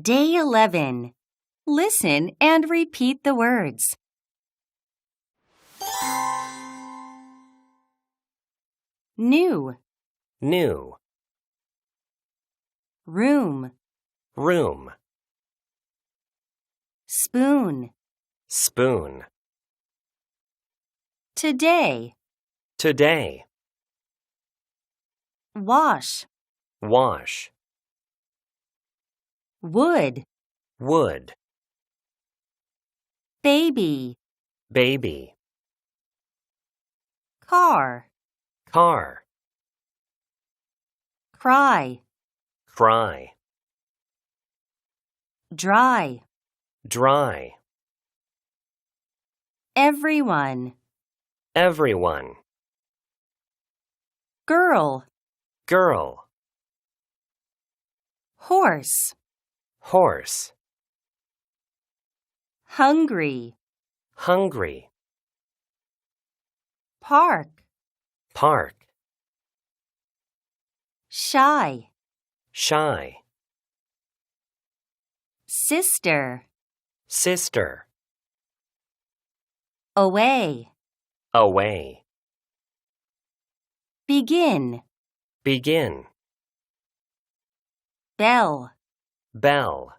Day 11. Listen and repeat the words. New, New. room, Room. spoon. Spoon. Today, Today. wash, Wash. wood, Wood. baby, Baby. car, Car. cry, Cry. dry, Dry. everyone, Everyone. girl, Girl. horse, Horse. hungry, Hungry. park, Park. shy, Shy. sister, Sister. away, Away. begin, Begin. bell. Bell.